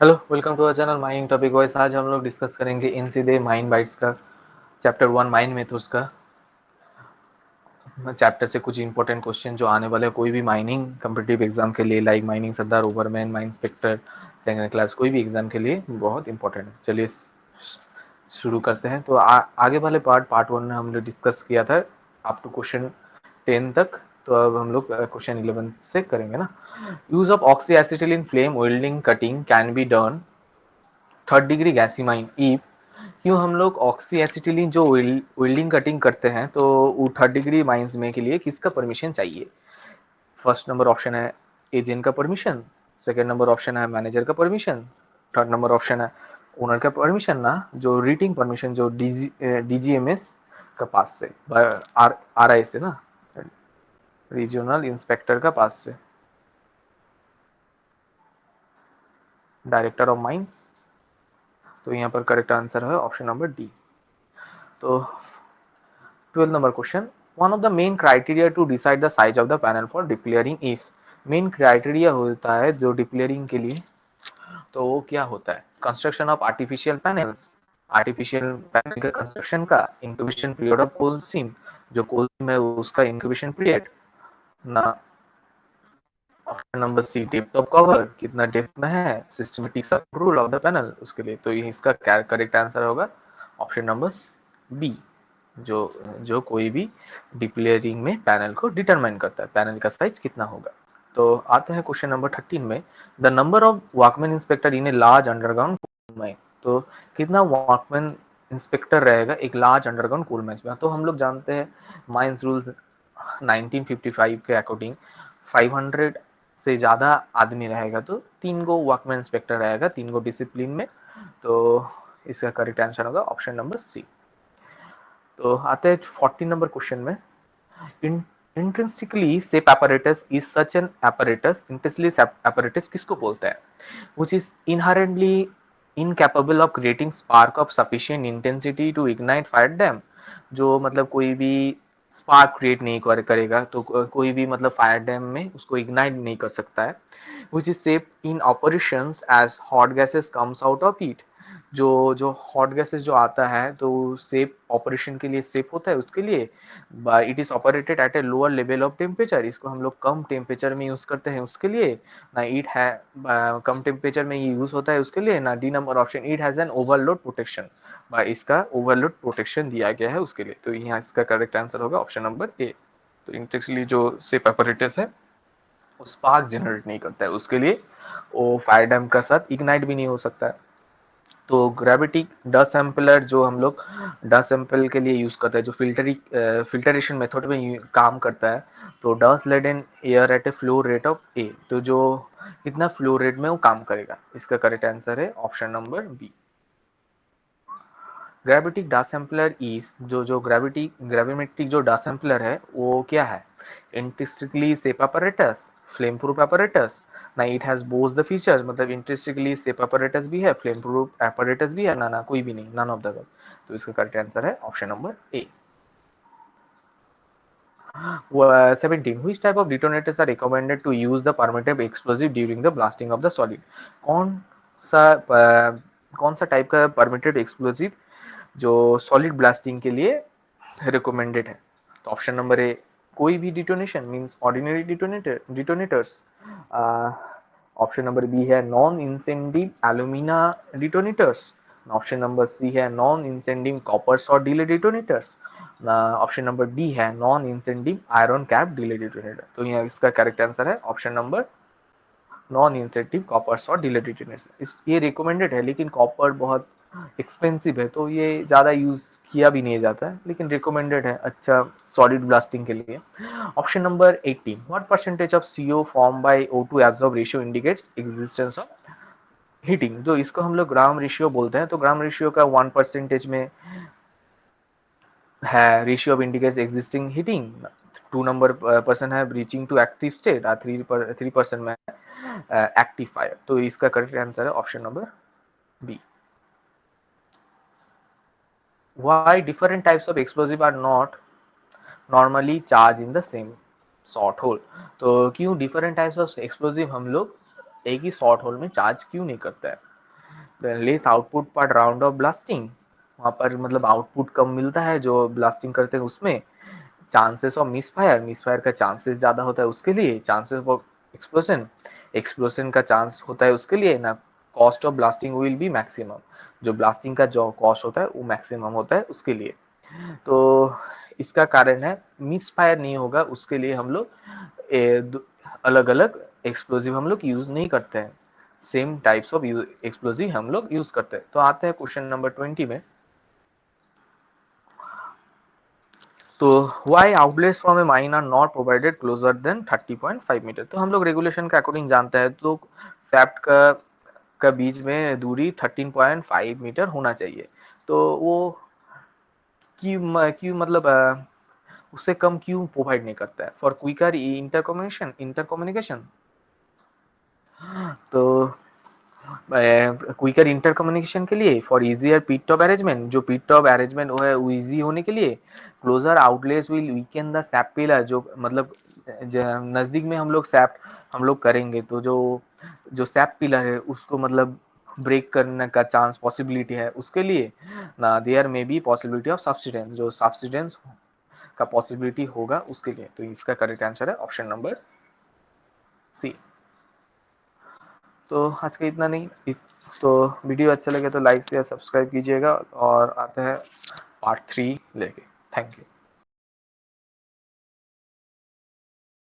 Hello, welcome to our channel mining topic voice. आज हम लोग डिस्कस करेंगे इन सीधे माइन बाइट्स का चैप्टर 1 माइन मेथड्स का। चैप्टर से कुछ इंपॉर्टेंट क्वेश्चन जो आने वाले कोई भी माइनिंग कम्पिटिटिव एग्जाम के लिए, like mining sardar, overman, mine inspector, second class, कोई भी एग्जाम के लिए बहुत इंपॉर्टेंट है। चलिए शुरू करते हैं। तो आगे वाले पार्ट 1 में हमने डिस्कस किया था अप टू क्वेश्चन 10 तक। तो अब हम लोग क्वेश्चन 11 से करेंगे ना। Use of oxy acetylene flame welding cutting can be done third degree gassy mine if. क्यों हम लोग ऑक्सी एसिटिलीन जो वेल्डिंग कटिंग करते हैं तो वो थर्ड डिग्री माइंस में के लिए किसका परमिशन चाहिए? फर्स्ट नंबर ऑप्शन है एजेंट का परमिशन, सेकेंड नंबर ऑप्शन है मैनेजर का परमिशन, थर्ड नंबर ऑप्शन है ओनर का परमिशन ना, जो रीटिंग परमिशन जो डीजीएमएस का पास से, आर आर आई से ना, रीजनल इंस्पेक्टर का पास से, डायरेक्टर ऑफ माइंस। तो यहाँ पर करेक्ट आंसर है ऑप्शन नंबर डी। तो 12 number question. One of the main criteria to decide the size of the panel for declaring is, main criteria होता है जो डिक्लेयरिंग के लिए, तो वो क्या होता है? Construction of artificial panels, artificial panel का कंस्ट्रक्शन का, incubation period of coal seam, जो कोल सीम है उसका इंक्यूबेशन पीरियड ना, option number C depth of cover, कितना डेप्थ में है, systematic rule of the panel उसके लिए। तो ये इसका करेक्ट आंसर होगा ऑप्शन नंबर बी, जो जो कोई भी डिप्लेयरिंग में पैनल को डिटरमाइन करता है, पैनल का साइज कितना होगा। तो आते हैं क्वेश्चन नंबर 13 में। The number of workman inspector in a large underground coal mine. तो कितना वर्कमैन इंस्पेक्टर रहेगा एक लार्ज अंडरग्राउंड कोल माइंस में? तो हम लोग जानते हैं माइंस रूल्स 1955 के अकॉर्डिंग 500 से ज्यादा आदमी रहेगा तो 3 गो वर्कमैन इंस्पेक्टर रहेगा 3 गो डिसिप्लिन में। तो इसका करेक्ट आंसर होगा ऑप्शन नंबर सी। तो आते हैं 40 नंबर क्वेश्चन में। Intrinsically shape apparatus is such an apparatus, intrinsically apparatus किसको बोलते हैं? which is inherently incapable of creating spark of sufficient intensity to ignite fire dam। जो मतलब कोई भी स्पार्क क्रिएट नहीं करेगा तो कोई भी मतलब फायर डैम में उसको इग्नाइट नहीं कर सकता है। which is safe in operations as hot gases comes out of it। जो जो हॉट गैसेस जो आता है तो सेफ ऑपरेशन के लिए सेफ होता है उसके लिए। It is operated at a lower level of temperature, इसको हम लोग कम टेम्परेचर में यूज करते हैं उसके लिए ना। इट है कम टेम्परेचर में ये यूज होता है उसके लिए ना। D number option, it has an overload protection, इसका ओवरलोड प्रोटेक्शन दिया गया है उसके लिए। तो यहाँ इसका करेक्ट आंसर होगा ऑप्शन नंबर ए। तो इंटेक्सली जो सेफ ऑपरेटर्स है वो स्पार्क जनरेट नहीं करता है उसके लिए, वो फायर डैम का साथ इग्नाइट भी नहीं हो सकता है। तो ग्रेविटी डस्ट सैंपलर जो हम लोग डस्ट सैंपल के लिए यूज करते हैं, जो फिल्टरेशन मेथड में काम करता है, तो dust laden air at a flow rate of a. तो जो कितना फ्लो रेट में वो काम करेगा, इसका करेक्ट आंसर है option number B. Gravimetric dust sampler is, जो ग्रेविमेट्रिक जो डास्ट सैंपलर है वो क्या है? Intrinsically safe apparatus, flame proof apparatus ना, it has both the features, मतलब इंट्रिंसिकली सेफ apparatus भी है, फ्लेम प्रूफ apparatus भी है ना, ना कोई भी नहीं, नन ऑफ द। तो इसका करेक्ट आंसर है option number A. 17, which type of detonators are recommended to use the permitted explosive during the blasting of the solid? कौन सा कौन सा टाइप का परमिटेड एक्सप्लोसिव जो सॉलिड ब्लास्टिंग के लिए रिकमेंडेड है? तो ऑप्शन नंबर ए, कोई भी detonation means ordinary detonators. Option number B है non incendive alumina detonators. Option number C है non incendive copper salt delay detonators. Option number D है non incendive iron cap delay detonator. तो यहाँ इसका correct answer है option number non incentive copper और डिलेटिव। ये रिकमेंडेड है लेकिन कॉपर बहुत एक्सपेंसिव है तो ये ज़्यादा यूज किया भी नहीं जाता है, लेकिन रिकमेंडेड है अच्छा सॉलिड ब्लास्टिंग के लिए। Option number 18, what percentage of CO form by O2 absorb ratio indicates existence of heating. जो इसको हम लोग ग्राम रेशियो बोलते हैं, तो ग्राम रेशियो का 1% में है ratio of indicates existing heating, 2 number % है ब्रीचिंग टू एक्टिव स्टेट, 3% में एक्टिव फायर। तो इसका करेक्ट आंसर है option number B. Why different types of explosive are not normally charge in the same short hole. तो क्यों different types of explosive हम लोग एक ही शॉर्ट होल में चार्ज क्यों नहीं करते हैं? Less output per round of blasting, वहाँ पर मतलब आउटपुट कम मिलता है जो ब्लास्टिंग करते हैं उसमें। चांसेस ऑफ मिसफायर का चांसेस ज़्यादा होता है उसके लिए। चांसेस ऑफ एक्सप्लोजन का चांस होता है उसके लिए ना। Cost of blasting will be maximum, जो ब्लास्टिंग का जो कॉस्ट होता है वो मैक्सिमम होता है उसके लिए। तो इसका कारण है मिस फायर नहीं होगा उसके लिए हम लोग अलग अलग एक्सप्लोजिव हम लोग यूज नहीं करते हैं, सेम टाइप्स ऑफ एक्सप्लोजिव हम लोग यूज करते हैं। तो आते हैं क्वेश्चन नंबर 20 में। तो why outlets from a mine are not provided closer than 30.5 metre. तो हम लोग रेगुलेशन के अकॉर्डिंग जानते हैं तो सैप्ट का बीच में दूरी 13.5 मीटर होना चाहिए। तो वो क्यों मतलब उससे कम क्यों प्रोवाइड नहीं करता है फॉर क्विकर इंटरकम्युनिकेशन। तो क्विकर इंटरकम्युनिकेशन के लिए, for easier pit top arrangement, जो पिट टॉप अरेंजमेंट वो है वो इजी होने के लिए। Closer outlets will weaken the sap pillar, जो मतलब नजदीक में हम लोग करेंगे तो जो जो सैप पिलर है उसको मतलब ब्रेक करने का चांस पॉसिबिलिटी है उसके लिए ना। There may be possibility of subsidence, जो सब्सिडेंस का पॉसिबिलिटी होगा उसके लिए। तो इसका करेक्ट आंसर है ऑप्शन नंबर सी। तो आज का इतना नहीं। तो वीडियो अच्छा लगे तो लाइक या सब्सक्राइब कीजिएगा और आते हैं पार्ट 3 लेके। Thank you.